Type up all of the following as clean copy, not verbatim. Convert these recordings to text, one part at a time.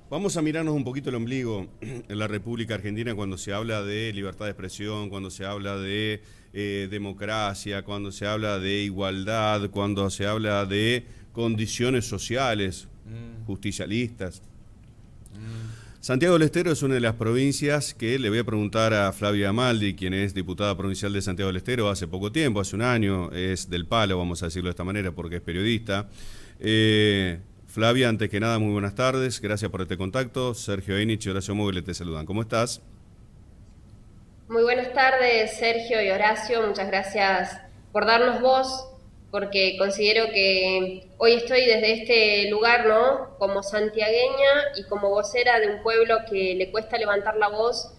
Vamos a mirarnos un poquito el ombligo en la República Argentina cuando se habla de libertad de expresión, cuando se habla de democracia, cuando se habla de igualdad, cuando se habla de condiciones sociales, justicialistas. Santiago del Estero es una de las provincias que le voy a preguntar a Flavia Amaldi, quien es diputada provincial de Santiago del Estero hace poco tiempo, hace un año, es del palo, vamos a decirlo de esta manera, porque es periodista. Flavia, antes que nada, muy buenas tardes, gracias por este contacto. Sergio Einich y Horacio Móvil te saludan. ¿Cómo estás? Muy buenas tardes, Sergio y Horacio. Muchas gracias por darnos voz, porque considero que hoy estoy desde este lugar, ¿no? Como santiagueña y como vocera de un pueblo que le cuesta levantar la voz,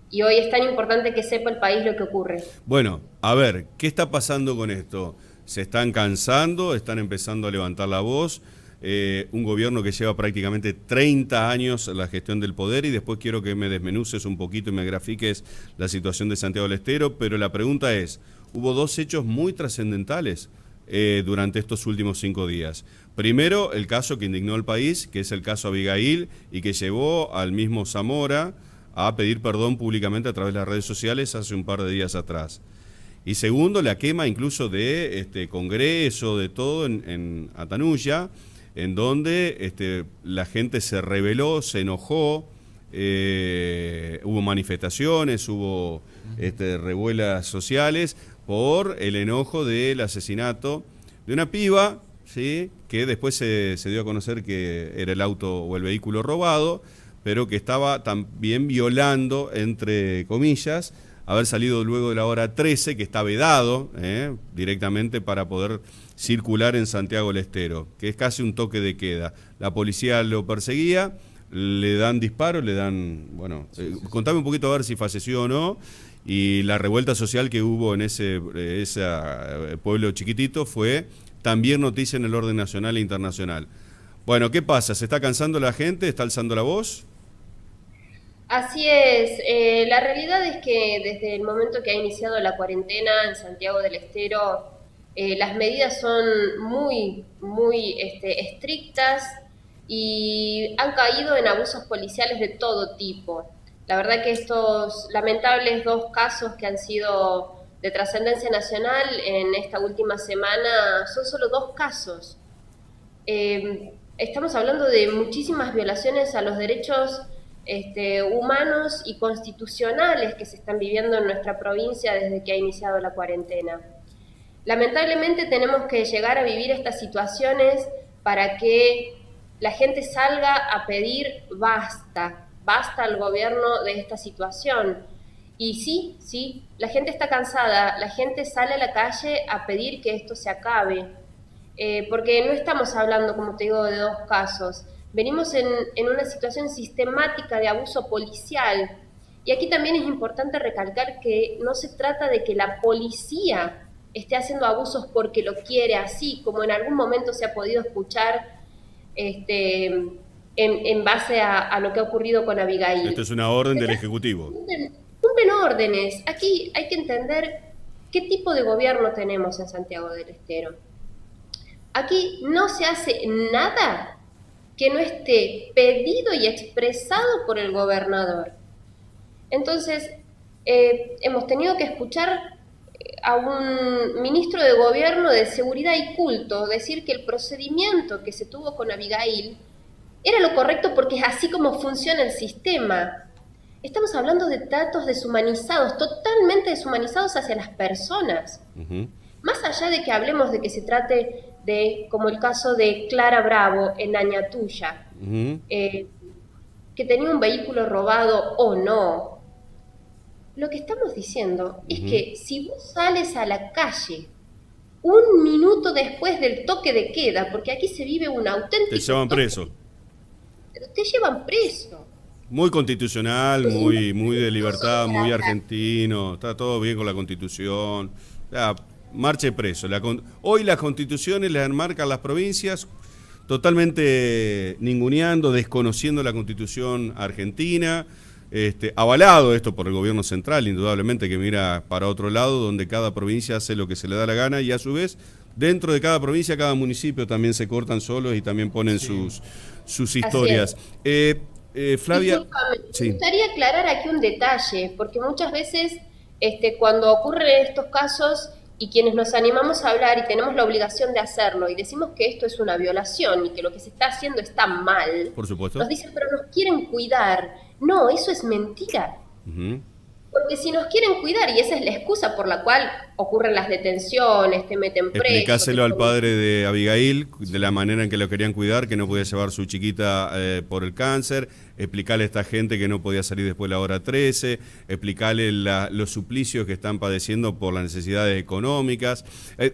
y hoy es tan importante que sepa el país lo que ocurre. Bueno, a ver, ¿qué está pasando con esto? ¿Se están cansando? ¿Están empezando a levantar la voz? Un gobierno que lleva prácticamente 30 años la gestión del poder y después quiero que me desmenuces un poquito y me grafiques la situación de Santiago del Estero, pero la pregunta es, hubo dos hechos muy trascendentales durante estos últimos 5 días. Primero, el caso que indignó al país, que es el caso Abigail y que llevó al mismo Zamora a pedir perdón públicamente a través de las redes sociales hace un par de días atrás. Y segundo, la quema incluso de Congreso, de todo en Atanuya, en donde la gente se rebeló, se enojó, hubo manifestaciones, hubo revuelas sociales por el enojo del asesinato de una piba, ¿sí? Que después se dio a conocer que era el auto o el vehículo robado, pero que estaba también violando, entre comillas, haber salido luego de la hora 13, que está vedado directamente para poder circular en Santiago del Estero, que es casi un toque de queda. La policía lo perseguía, le dan disparos, le dan... Bueno, contame un poquito a ver si falleció o no, y la revuelta social que hubo en ese pueblo chiquitito fue también noticia en el orden nacional e internacional. Bueno, ¿qué pasa? ¿Se está cansando la gente? ¿Está alzando la voz? Así es, la realidad es que desde el momento que ha iniciado la cuarentena en Santiago del Estero, las medidas son muy estrictas y han caído en abusos policiales de todo tipo. La verdad que estos lamentables dos casos que han sido de trascendencia nacional en esta última semana son solo dos casos. Estamos hablando de muchísimas violaciones a los derechos humanos y constitucionales que se están viviendo en nuestra provincia desde que ha iniciado la cuarentena. Lamentablemente tenemos que llegar a vivir estas situaciones para que la gente salga a pedir basta, basta al gobierno de esta situación. Y sí, la gente está cansada, la gente sale a la calle a pedir que esto se acabe, porque no estamos hablando, como te digo, de dos casos. Venimos en una situación sistemática de abuso policial. Y aquí también es importante recalcar que no se trata de que la policía esté haciendo abusos porque lo quiere así, como en algún momento se ha podido escuchar en base a lo que ha ocurrido con Esto Abigail. es una orden Se del trata Ejecutivo. cumplen órdenes. Aquí hay que entender qué tipo de gobierno tenemos en Santiago del Estero. Aquí no se hace nada que no esté pedido y expresado por el gobernador. Entonces, hemos tenido que escuchar a un ministro de Gobierno de Seguridad y Culto decir que el procedimiento que se tuvo con Abigail era lo correcto porque es así como funciona el sistema. Estamos hablando de tratos deshumanizados, totalmente deshumanizados hacia las personas. Ujú. Más allá de que hablemos de que se trate de, como el caso de Clara Bravo en Añatuya, Ujú. que tenía un vehículo robado o no, lo que estamos diciendo es Ujú. que si vos sales a la calle un minuto después del toque de queda, porque aquí se vive un Te auténtico llevan toque preso. de queda, te llevan preso. Muy constitucional, Es muy de irrespetuoso libertad, de muy carácter. argentino, está todo bien con la Constitución. Ya, marche preso. Hoy las constituciones las enmarcan las provincias, totalmente ninguneando, desconociendo la Constitución argentina, avalado esto por el gobierno central, indudablemente, que mira para otro lado, donde cada provincia hace lo que se le da la gana y a su vez, dentro de cada provincia, cada municipio también se cortan solos y también ponen Sí. sus Así es. historias. Flavia, Disculpame, me sí, gustaría aclarar aquí un detalle, porque muchas veces cuando ocurren estos casos y quienes nos animamos a hablar y tenemos la obligación de hacerlo y decimos que esto es una violación y que lo que se está haciendo está mal, por nos supuesto. dicen, pero nos quieren cuidar. No, eso es mentira. Ujú. Porque si nos quieren cuidar, y esa es la excusa por la cual ocurren las detenciones, te meten preso, te Explicáselo al ponen... padre de Abigail de la manera en que lo querían cuidar, que no podía llevar su chiquita por el cáncer. Explicarle a esta gente que no podía salir después de la hora 13. Explicarle los suplicios que están padeciendo por las necesidades económicas.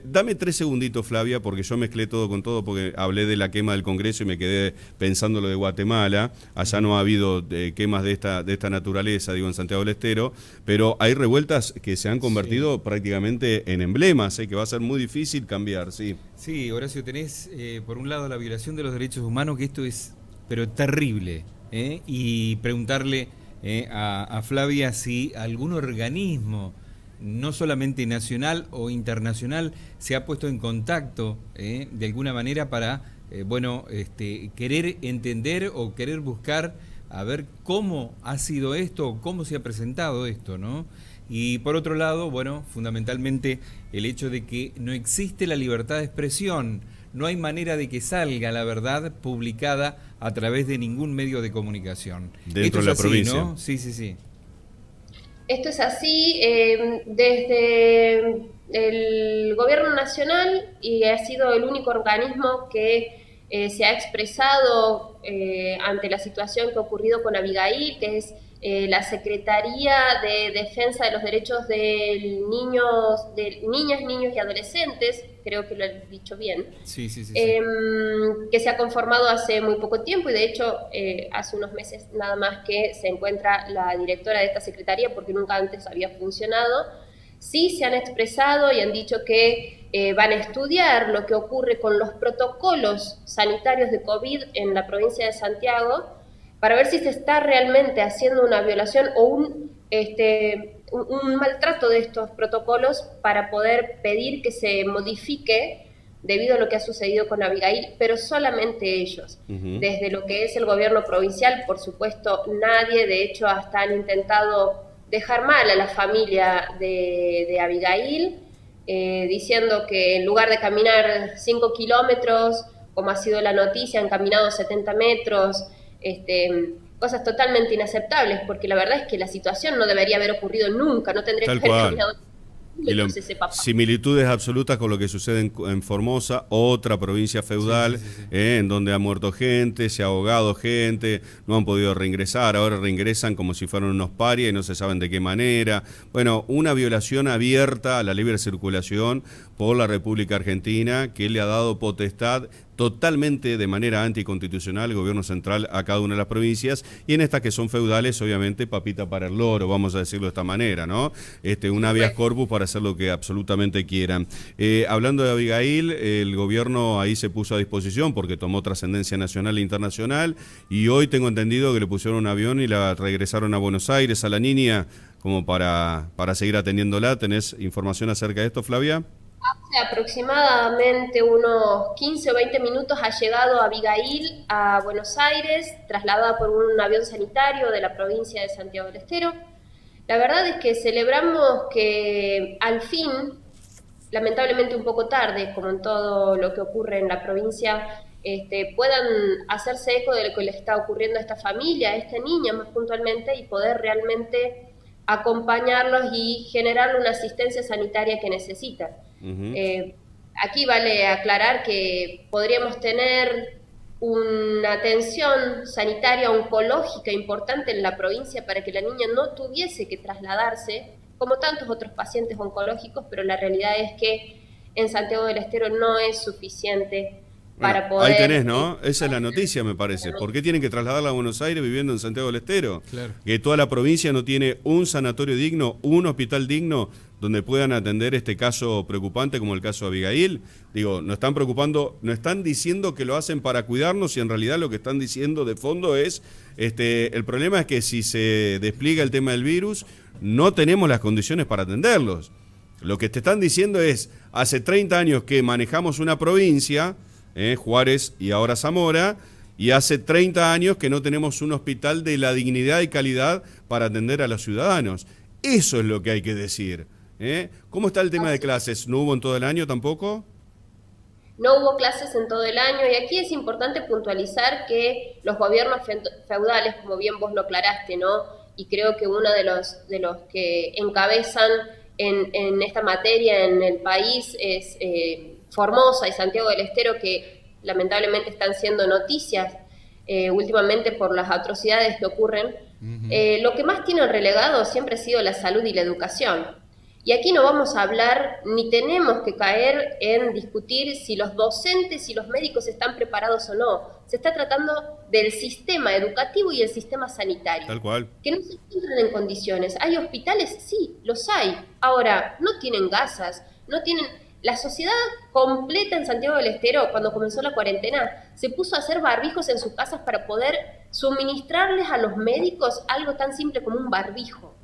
Dame 3 segunditos, Flavia, porque yo mezclé todo con todo, porque hablé de la quema del Congreso y me quedé pensando lo de Guatemala. Allá no ha habido quemas de esta naturaleza, digo, en Santiago del Estero, pero hay revueltas que se han convertido prácticamente en emblemas, que va a ser muy difícil cambiar, sí. Sí, Horacio, tenés por un lado la violación de los derechos humanos, que esto es pero terrible, y preguntarle a Flavia si algún organismo, no solamente nacional o internacional, se ha puesto en contacto de alguna manera para, querer entender o querer buscar a ver cómo ha sido esto, cómo se ha presentado esto, ¿no? Y por otro lado, bueno, fundamentalmente el hecho de que no existe la libertad de expresión, no hay manera de que salga la verdad publicada a través de ningún medio de comunicación. Dentro Esto de la es así, provincia. ¿no? Sí, sí, sí. Esto es así desde el gobierno nacional y ha sido el único organismo que se ha expresado ante la situación que ha ocurrido con Abigail, que es la Secretaría de Defensa de los Derechos de Niñas, Niños y Adolescentes, creo que lo he dicho bien, Sí, sí, sí, sí. que se ha conformado hace muy poco tiempo y de hecho hace unos meses nada más que se encuentra la directora de esta secretaría porque nunca antes había funcionado. Sí se han expresado y han dicho que van a estudiar lo que ocurre con los protocolos sanitarios de COVID en la provincia de Santiago para ver si se está realmente haciendo una violación o un maltrato de estos protocolos para poder pedir que se modifique debido a lo que ha sucedido con Abigail, pero solamente ellos. Desde lo que es el gobierno provincial, por supuesto, nadie, de hecho, hasta han intentado dejar mal a la familia de Abigail, diciendo que en lugar de caminar 5 kilómetros, como ha sido la noticia, han caminado 70 metros, cosas totalmente inaceptables, porque la verdad es que la situación no debería haber ocurrido nunca, no tendría Tal que haber cual. caminado Y ese papá. similitudes absolutas con lo que sucede en Formosa, otra provincia feudal, Sí, sí, sí, sí. en donde ha muerto gente, se ha ahogado gente, no han podido reingresar, ahora reingresan como si fueran unos parias y no se saben de qué manera. Bueno, una violación abierta a la libre circulación por la República Argentina, que le ha dado potestad totalmente de manera anticonstitucional el gobierno central a cada una de las provincias, y en estas que son feudales, obviamente, papita para el loro, vamos a decirlo de esta manera, ¿no? Un habeas corpus para hacer lo que absolutamente quieran. Hablando de Abigail, el gobierno ahí se puso a disposición porque tomó trascendencia nacional e internacional, y hoy tengo entendido que le pusieron un avión y la regresaron a Buenos Aires, a la niña, como para seguir atendiéndola. ¿Tenés información acerca de esto, Flavia? Hace aproximadamente unos 15 o 20 minutos ha llegado Abigail a Buenos Aires, trasladada por un avión sanitario de la provincia de Santiago del Estero. La verdad es que celebramos que al fin, lamentablemente un poco tarde, como en todo lo que ocurre en la provincia, puedan hacerse eco de lo que le está ocurriendo a esta familia, a esta niña más puntualmente, y poder realmente acompañarlos y generarle una asistencia sanitaria que necesitan. Aquí vale aclarar que podríamos tener una atención sanitaria oncológica importante en la provincia para que la niña no tuviese que trasladarse, como tantos otros pacientes oncológicos, pero la realidad es que en Santiago del Estero no es suficiente para poder... Ahí tenés, ¿no? Esa es la noticia, me parece. ¿Por qué tienen que trasladarla a Buenos Aires viviendo en Santiago del Estero? Claro. Que toda la provincia no tiene un sanatorio digno, un hospital digno donde puedan atender este caso preocupante como el caso de Abigail. Digo, nos están preocupando, no están diciendo que lo hacen para cuidarnos, y en realidad lo que están diciendo de fondo es, el problema es que si se despliega el tema del virus, no tenemos las condiciones para atenderlos. Lo que te están diciendo es, hace 30 años que manejamos una provincia, Juárez y ahora Zamora, Y hace 30 años que no tenemos un hospital de la dignidad y calidad para atender a los ciudadanos. Eso es lo que hay que decir. ¿Cómo está el tema de clases? ¿No hubo en todo el año tampoco? No hubo clases en todo el año, y aquí es importante puntualizar que los gobiernos feudales, como bien vos lo aclaraste, ¿no? Y creo que uno de los que encabezan en esta materia en el país es Formosa y Santiago del Estero, que lamentablemente están siendo noticias últimamente por las atrocidades que ocurren. Lo que más tienen relegado siempre ha sido la salud y la educación. Y aquí no vamos a hablar, ni tenemos que caer en discutir si los docentes y los médicos están preparados o no. Se está tratando del sistema educativo y el sistema sanitario. Tal cual. Que no se encuentran en condiciones. ¿Hay hospitales? Sí, los hay. Ahora, no tienen gasas, no tienen... La sociedad completa en Santiago del Estero, cuando comenzó la cuarentena, se puso a hacer barbijos en sus casas para poder suministrarles a los médicos algo tan simple como un barbijo.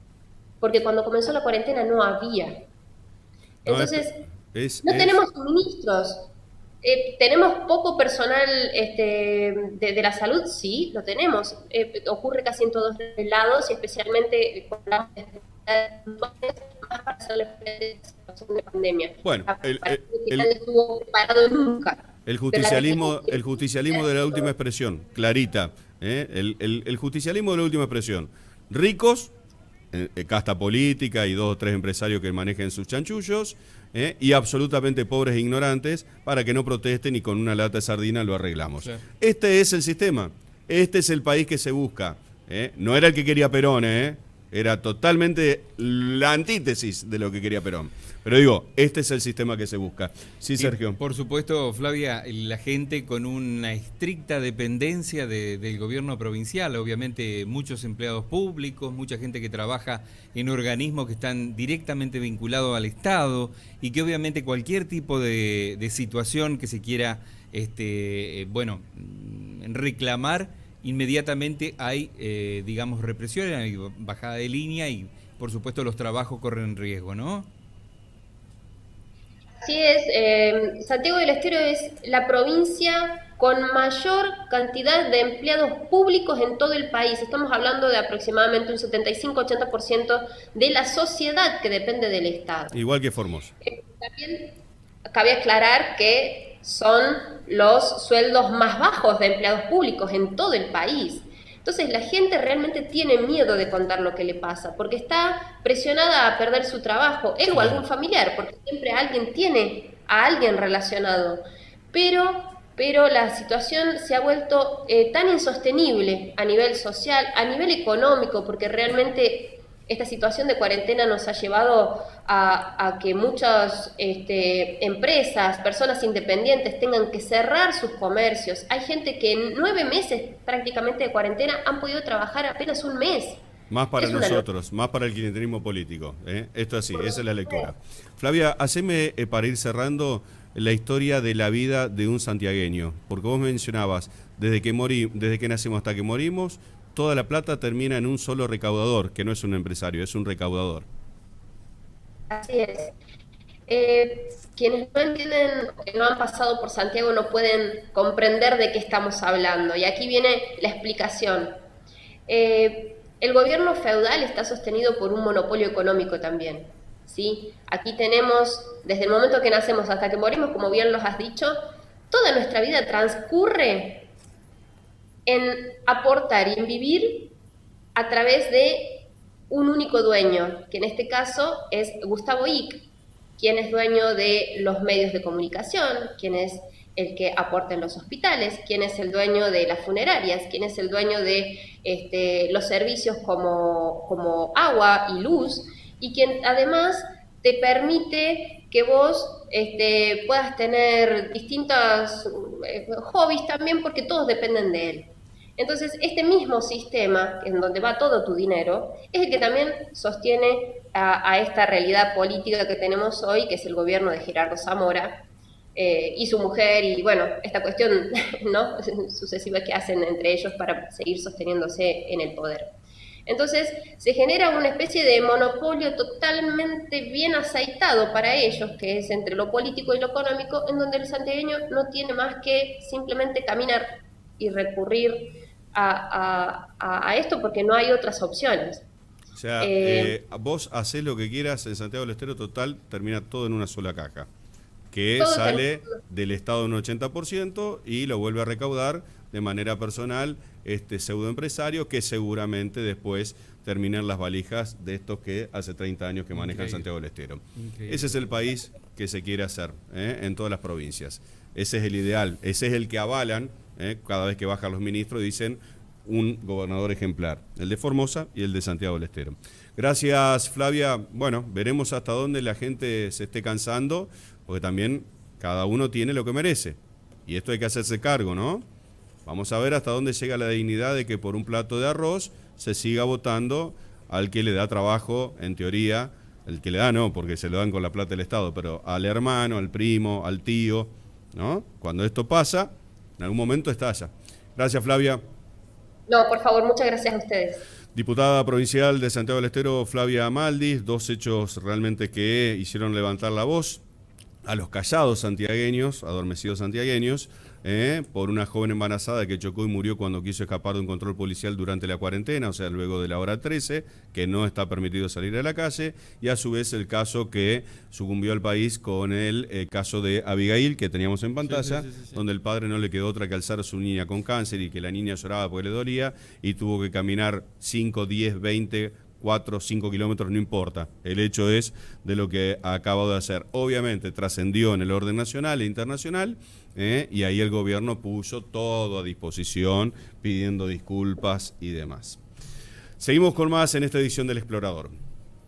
Porque cuando comenzó la cuarentena no había. Entonces, no tenemos suministros. ¿Tenemos poco personal de la salud? Sí, lo tenemos. Ocurre casi en todos lados, y especialmente con la más para hacerle frente a la situación de pandemia. Bueno, no estuvo preparado nunca. El justicialismo de la última expresión, clarita. El justicialismo de la última expresión. Ricos, casta política y 2 o 3 empresarios que manejen sus chanchullos, y absolutamente pobres e ignorantes para que no protesten y con una lata de sardina lo arreglamos. Sí. Este es el sistema, este es el país que se busca. No era el que quería Perón, era totalmente la antítesis de lo que quería Perón. Pero digo, este es el sistema que se busca. Sí, Sergio. Y por supuesto, Flavia, la gente con una estricta dependencia del gobierno provincial, obviamente muchos empleados públicos, mucha gente que trabaja en organismos que están directamente vinculados al Estado, y que obviamente cualquier tipo de situación que se quiera reclamar, inmediatamente hay, digamos, represión, hay bajada de línea y, por supuesto, los trabajos corren riesgo, ¿no? Así es, Santiago del Estero es la provincia con mayor cantidad de empleados públicos en todo el país. Estamos hablando de aproximadamente un 75-80% de la sociedad que depende del Estado. Igual que Formosa. También cabe aclarar que son los sueldos más bajos de empleados públicos en todo el país. Entonces la gente realmente tiene miedo de contar lo que le pasa, porque está presionada a perder su trabajo, él o algún familiar, porque siempre alguien tiene a alguien relacionado. Pero la situación se ha vuelto tan insostenible a nivel social, a nivel económico, porque realmente esta situación de cuarentena nos ha llevado a que muchas empresas, personas independientes tengan que cerrar sus comercios. Hay gente que en 9 meses prácticamente de cuarentena han podido trabajar apenas un mes. Más para nosotros, más para el kirchnerismo político. Esto así, esa es la lectura. Flavia, haceme para ir cerrando la historia de la vida de un santiagueño, porque vos mencionabas, desde que nacimos hasta que morimos, toda la plata termina en un solo recaudador, que no es un empresario, es un recaudador. Así es. Quienes no entienden, que no han pasado por Santiago, no pueden comprender de qué estamos hablando. Y aquí viene la explicación. El gobierno feudal está sostenido por un monopolio económico también, ¿sí? Aquí tenemos, desde el momento que nacemos hasta que morimos, como bien los has dicho, toda nuestra vida transcurre en aportar y en vivir a través de un único dueño, que en este caso es Gustavo Ig, quien es dueño de los medios de comunicación, quien es el que aporta en los hospitales, quien es el dueño de las funerarias, quien es el dueño de los servicios como agua y luz, y quien además te permite que vos puedas tener distintos hobbies también, porque todos dependen de él. Entonces, este mismo sistema, en donde va todo tu dinero, es el que también sostiene a esta realidad política que tenemos hoy, que es el gobierno de Gerardo Zamora y su mujer, y bueno, esta cuestión ¿no? sucesiva que hacen entre ellos para seguir sosteniéndose en el poder. Entonces, se genera una especie de monopolio totalmente bien aceitado para ellos, que es entre lo político y lo económico, en donde el santiagueño no tiene más que simplemente caminar y recurrir a esto porque no hay otras opciones. O sea, vos hacés lo que quieras en Santiago del Estero, total, termina todo en una sola caja, que sale del Estado un 80% y lo vuelve a recaudar de manera personal este pseudoempresario que seguramente después termina en las valijas de estos que hace 30 años que manejan Santiago del Estero. Ese es el país que se quiere hacer en todas las provincias. Ese es el ideal, ese es el que avalan cada vez que bajan los ministros y dicen un gobernador ejemplar, el de Formosa y el de Santiago del Estero. Gracias, Flavia. Bueno, veremos hasta dónde la gente se esté cansando, porque también cada uno tiene lo que merece. Y esto hay que hacerse cargo, ¿no? Vamos a ver hasta dónde llega la dignidad de que por un plato de arroz se siga votando al que le da trabajo, en teoría, el que le da no, porque se lo dan con la plata del Estado, pero al hermano, al primo, al tío, ¿no? Cuando esto pasa, en algún momento estalla. Gracias, Flavia. No, por favor, muchas gracias a ustedes. Diputada provincial de Santiago del Estero, Flavia Amaldis, dos hechos realmente que hicieron levantar la voz a los callados santiagueños, adormecidos santiagueños, por una joven embarazada que chocó y murió cuando quiso escapar de un control policial durante la cuarentena, o sea, luego de la hora 13, que no está permitido salir a la calle, y a su vez el caso que sucumbió al país con el caso de Abigail, que teníamos en pantalla, sí. Donde el padre no le quedó otra que alzar a su niña con cáncer y que la niña lloraba porque le dolía, y tuvo que caminar 5, 10, 20, 4, 5 kilómetros, no importa. El hecho es de lo que acabo de hacer. Obviamente trascendió en el orden nacional e internacional, y ahí el gobierno puso todo a disposición, pidiendo disculpas y demás. Seguimos con más en esta edición del Explorador.